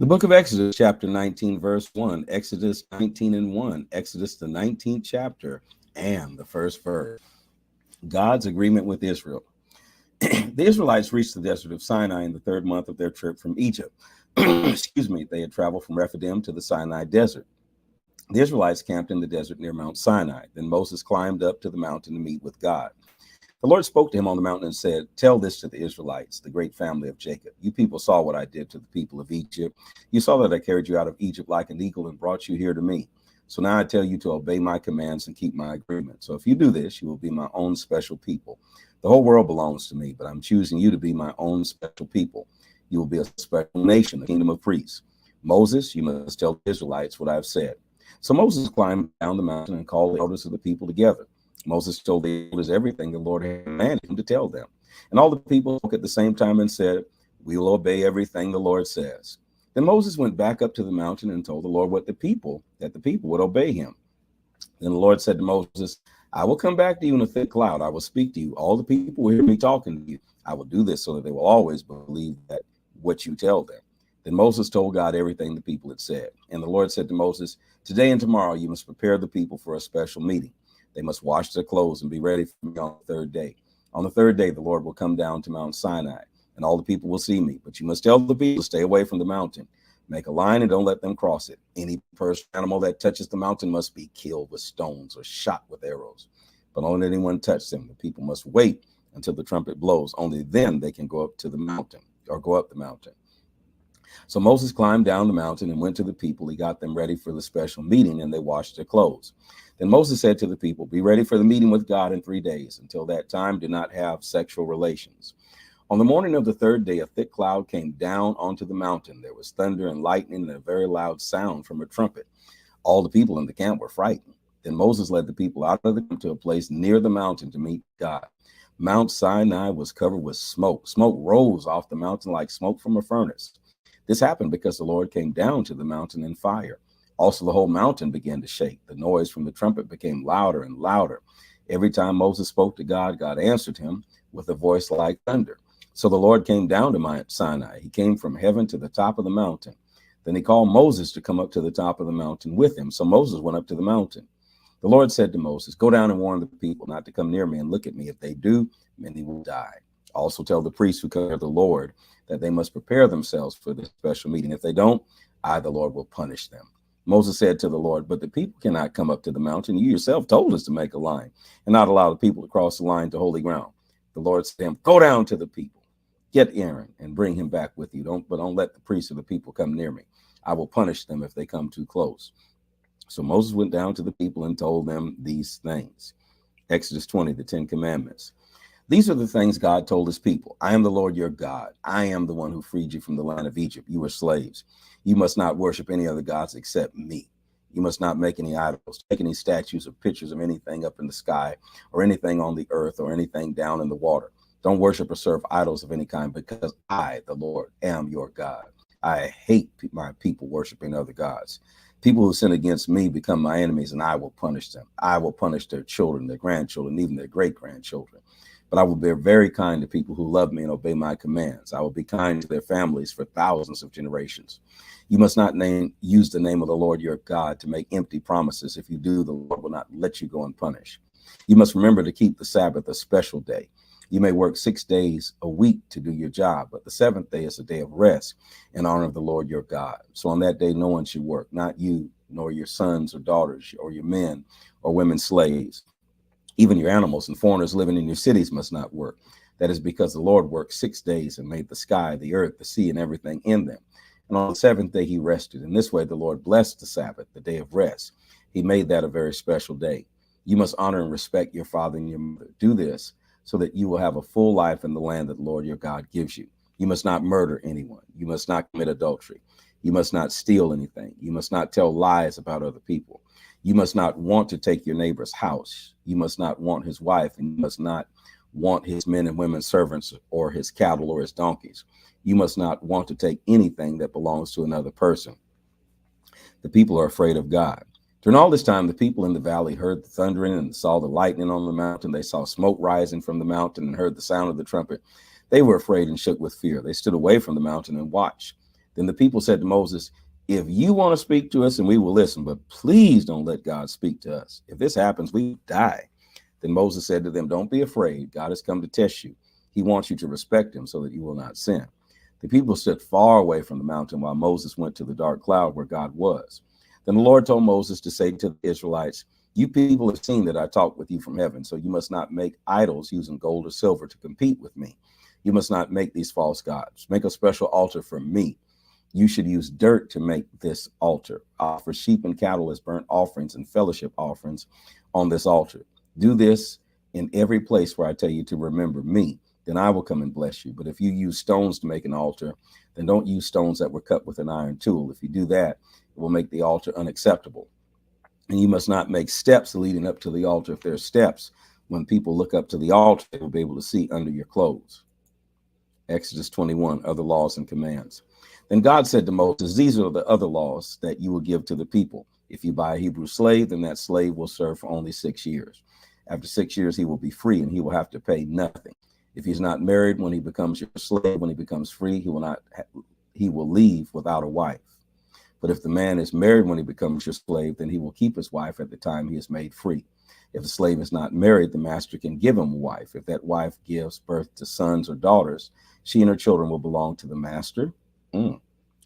The book of Exodus, chapter 19, verse 1, Exodus 19 and 1, Exodus the 19th chapter and the first verse. God's agreement with Israel. The Israelites reached the desert of Sinai in the third month of their trip from Egypt. Excuse me, they had traveled from Rephidim to the Sinai desert. The Israelites camped in the desert near Mount Sinai. Then Moses climbed up to the mountain to meet with God. The Lord spoke to him on the mountain and said, "Tell this to the Israelites, the great family of Jacob. You people saw what I did to the people of Egypt. You saw that I carried you out of Egypt like an eagle and brought you here to me. So now I tell you to obey my commands and keep my agreement. So if you do this, you will be my own special people. The whole world belongs to me, but I'm choosing you to be my own special people. You will be a special nation, a kingdom of priests. Moses, you must tell the Israelites what I've said." So Moses climbed down the mountain and called the elders of the people together. Moses told the elders everything the Lord had commanded him to tell them. And all the people spoke at the same time and said, "We will obey everything the Lord says." Then Moses went back up to the mountain and told the Lord that the people would obey him. Then the Lord said to Moses, "I will come back to you in a thick cloud. I will speak to you. All the people will hear me talking to you. I will do this so that they will always believe that what you tell them." Then Moses told God everything the people had said. And the Lord said to Moses, "Today and tomorrow you must prepare the people for a special meeting. They must wash their clothes and be ready for me on the third day. On the third day, the Lord will come down to Mount Sinai, and all the people will see me. But you must tell the people to stay away from the mountain. Make a line and don't let them cross it. Any person, animal that touches the mountain must be killed with stones or shot with arrows. But don't let anyone touch them. The people must wait until the trumpet blows. Only then they can go up to the mountain or go up the mountain." So Moses climbed down the mountain and went to the people. He got them ready for the special meeting, and they washed their clothes. Then Moses said to the people, "Be ready for the meeting with God in 3 days. Until that time, do not have sexual relations." On the morning of the third day, a thick cloud came down onto the mountain. There was thunder and lightning and a very loud sound from a trumpet. All the people in the camp were frightened. Then Moses led the people out of the camp to a place near the mountain to meet God. Mount Sinai was covered with smoke. Smoke rose off the mountain like smoke from a furnace. This happened because the Lord came down to the mountain in fire. Also, the whole mountain began to shake. The noise from the trumpet became louder and louder. Every time Moses spoke to God, God answered him with a voice like thunder. So the Lord came down to Mount Sinai. He came from heaven to the top of the mountain. Then he called Moses to come up to the top of the mountain with him. So Moses went up to the mountain. The Lord said to Moses, "Go down and warn the people not to come near me and look at me. If they do, many will die. Also tell the priests who come near the Lord that they must prepare themselves for this special meeting. If they don't, I, the Lord, will punish them." Moses said to the Lord, "But the people cannot come up to the mountain. You yourself told us to make a line and not allow the people to cross the line to holy ground." The Lord said to him, "Go down to the people. Get Aaron and bring him back with you. Don't let the priests or the people come near me. I will punish them if they come too close." So Moses went down to the people and told them these things. Exodus 20, the 10 Commandments. These are the things God told his people. "I am the Lord your God. I am the one who freed you from the land of Egypt. You were slaves. You must not worship any other gods except me. You must not make any idols, take any statues or pictures of anything up in the sky or anything on the earth or anything down in the water. Don't worship or serve idols of any kind, because I, the Lord, am your God. I hate my people worshiping other gods. People who sin against me become my enemies, and I will punish them. I will punish their children, their grandchildren, even their great-grandchildren. But I will be very kind to people who love me and obey my commands. I will be kind to their families for thousands of generations. You must not use the name of the Lord your God to make empty promises. If you do, the Lord will not let you go unpunished. You must remember to keep the Sabbath a special day. You may work 6 days a week to do your job, but the seventh day is a day of rest in honor of the Lord your God. So on that day, no one should work, not you, nor your sons or daughters, or your men or women slaves. Even your animals and foreigners living in your cities must not work. That is because the Lord worked 6 days and made the sky, the earth, the sea, and everything in them. And on the seventh day, he rested. In this way, the Lord blessed the Sabbath, the day of rest. He made that a very special day. You must honor and respect your father and your mother. Do this so that you will have a full life in the land that the Lord your God gives you. You must not murder anyone. You must not commit adultery. You must not steal anything. You must not tell lies about other people. You must not want to take your neighbor's house. You must not want his wife, and you must not want his men and women servants or his cattle or his donkeys. You must not want to take anything that belongs to another person. The people are afraid of God. During all this time, the people in the valley heard the thundering and saw the lightning on the mountain. They saw smoke rising from the mountain and heard the sound of the trumpet. They were afraid and shook with fear. They stood away from the mountain and watched. Then the people said to Moses, if you want to speak to us, and we will listen, but please don't let God speak to us. If this happens, we die. Then Moses said to them, don't be afraid. God has come to test you. He wants you to respect him so that you will not sin. The people stood far away from the mountain while Moses went to the dark cloud where God was. Then the Lord told Moses to say to the Israelites, you people have seen that I talk with you from heaven, so you must not make idols using gold or silver to compete with me. You must not make these false gods. Make a special altar for me. You should use dirt to make this altar. Offer sheep and cattle as burnt offerings and fellowship offerings on this altar. Do this in every place where I tell you to remember me. Then I will come and bless you. But if you use stones to make an altar, then don't use stones that were cut with an iron tool. If you do that, it will make the altar unacceptable. And you must not make steps leading up to the altar. If there are steps, when people look up to the altar, they will be able to see under your clothes. Exodus 21, other laws and commands. Then God said to Moses, these are the other laws that you will give to the people. If you buy a Hebrew slave, then that slave will serve for only 6 years. After 6 years, he will be free and he will have to pay nothing. If he's not married when he becomes your slave, when he becomes free, he will leave without a wife. But if the man is married when he becomes your slave, then he will keep his wife at the time he is made free. If the slave is not married, the master can give him a wife. If that wife gives birth to sons or daughters, she and her children will belong to the master.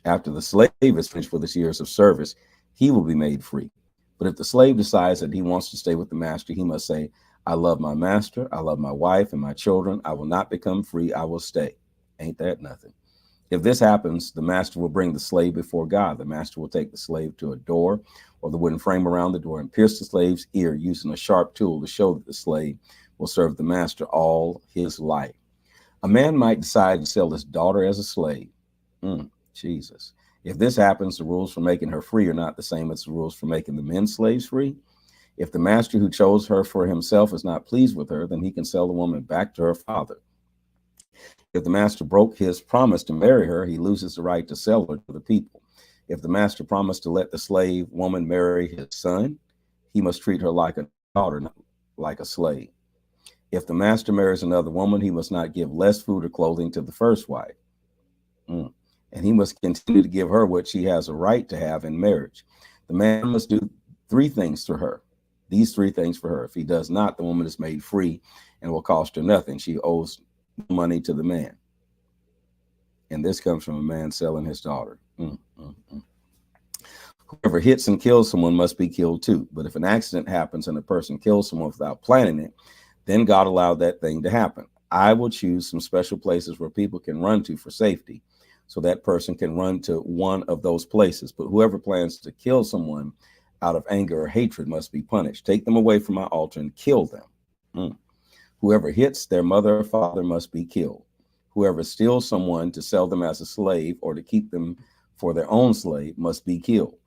After the slave is finished with his years of service, he will be made free. But if the slave decides that he wants to stay with the master, he must say, I love my master, I love my wife and my children. I will not become free, I will stay. Ain't that nothing? If this happens, the master will bring the slave before God. The master will take the slave to a door or the wooden frame around the door and pierce the slave's ear using a sharp tool to show that the slave will serve the master all his life. A man might decide to sell his daughter as a slave. Jesus. If this happens, the rules for making her free are not the same as the rules for making the men slaves free. If the master who chose her for himself is not pleased with her, then he can sell the woman back to her father. If the master broke his promise to marry her, he loses the right to sell her to the people. If the master promised to let the slave woman marry his son, he must treat her like a daughter, not like a slave. If the master marries another woman, he must not give less food or clothing to the first wife. And he must continue to give her what she has a right to have in marriage. The man must do three things to her. These three things for her. If he does not, the woman is made free and will cost her nothing. She owes money to the man. And this comes from a man selling his daughter. Whoever hits and kills someone must be killed too. But if an accident happens and a person kills someone without planning it, then God allowed that thing to happen. I will choose some special places where people can run to for safety, so that person can run to one of those places. But whoever plans to kill someone out of anger or hatred must be punished. Take them away from my altar and kill them. Whoever hits their mother or father must be killed. Whoever steals someone to sell them as a slave or to keep them for their own slave must be killed.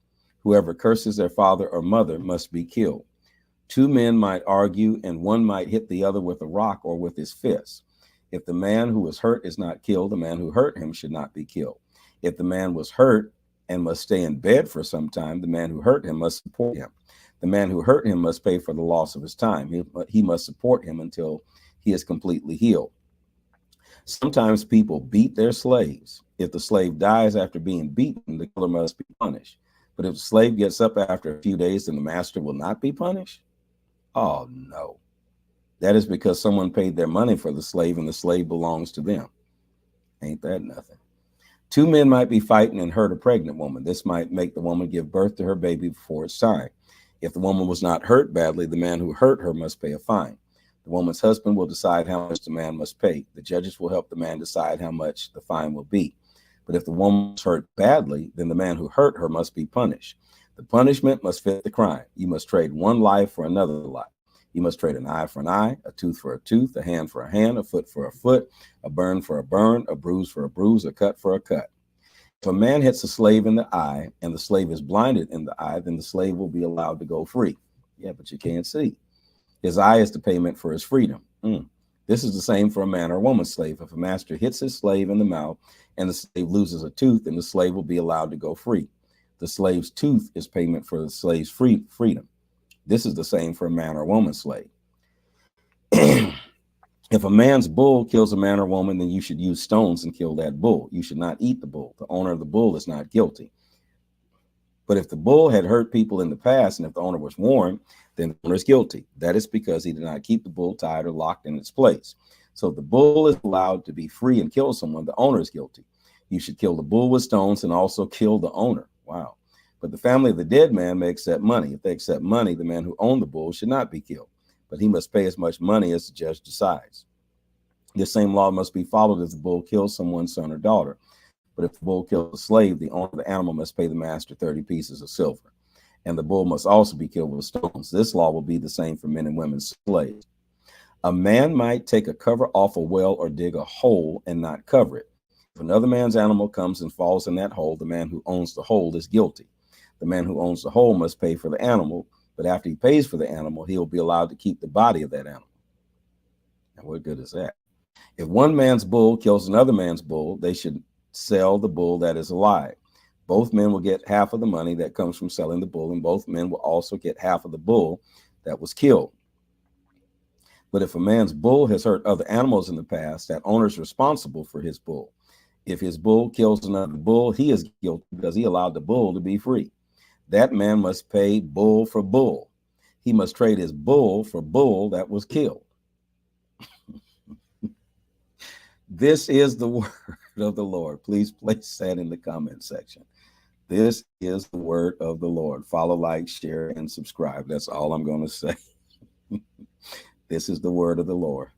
Whoever curses their father or mother must be killed. Two men might argue, and one might hit the other with a rock or with his fist. If the man who was hurt is not killed, the man who hurt him should not be killed. If the man was hurt and must stay in bed for some time, the man who hurt him must support him. The man who hurt him must pay for the loss of his time. He must support him until he is completely healed. Sometimes people beat their slaves. If the slave dies after being beaten, the killer must be punished. But if the slave gets up after a few days, then the master will not be punished? Oh, no. That is because someone paid their money for the slave and the slave belongs to them. Ain't that nothing? Two men might be fighting and hurt a pregnant woman. This might make the woman give birth to her baby before it's time. If the woman was not hurt badly, the man who hurt her must pay a fine. The woman's husband will decide how much the man must pay. The judges will help the man decide how much the fine will be. But if the woman was hurt badly, then the man who hurt her must be punished. The punishment must fit the crime. You must trade one life for another life. You must trade an eye for an eye, a tooth for a tooth, a hand for a hand, a foot for a foot, a burn for a burn, a bruise for a bruise, a cut for a cut. If a man hits a slave in the eye and the slave is blinded in the eye, then the slave will be allowed to go free. Yeah, but you can't see. His eye is the payment for his freedom. This is the same for a man or woman slave. If a master hits his slave in the mouth and the slave loses a tooth, then the slave will be allowed to go free. The slave's tooth is payment for the slave's freedom. This is the same for a man or woman slave. If a man's bull kills a man or woman, then you should use stones and kill that bull. You should not eat the bull. The owner of the bull is not guilty. But if the bull had hurt people in the past, and if the owner was warned, then the owner is guilty. That is because he did not keep the bull tied or locked in its place. So if the bull is allowed to be free and kill someone, the owner is guilty. You should kill the bull with stones and also kill the owner. Wow. But the family of the dead man may accept money. If they accept money, the man who owned the bull should not be killed, but he must pay as much money as the judge decides. This same law must be followed if the bull kills someone's son or daughter. But if the bull kills a slave, the owner of the animal must pay the master 30 pieces of silver. And the bull must also be killed with stones. This law will be the same for men and women slaves. A man might take a cover off a well or dig a hole and not cover it. If another man's animal comes and falls in that hole, the man who owns the hole is guilty. The man who owns the hole must pay for the animal, but after he pays for the animal, he will be allowed to keep the body of that animal. And what good is that? If one man's bull kills another man's bull, they should sell the bull that is alive. Both men will get half of the money that comes from selling the bull, and both men will also get half of the bull that was killed. But if a man's bull has hurt other animals in the past, that owner is responsible for his bull. If his bull kills another bull, he is guilty because he allowed the bull to be free. That man must pay bull for bull. He must trade his bull for bull that was killed. This is the word of the Lord. Please place that in the comment section. This is the word of the Lord. Follow, like, share, and subscribe. That's all I'm going to say. This is the word of the Lord.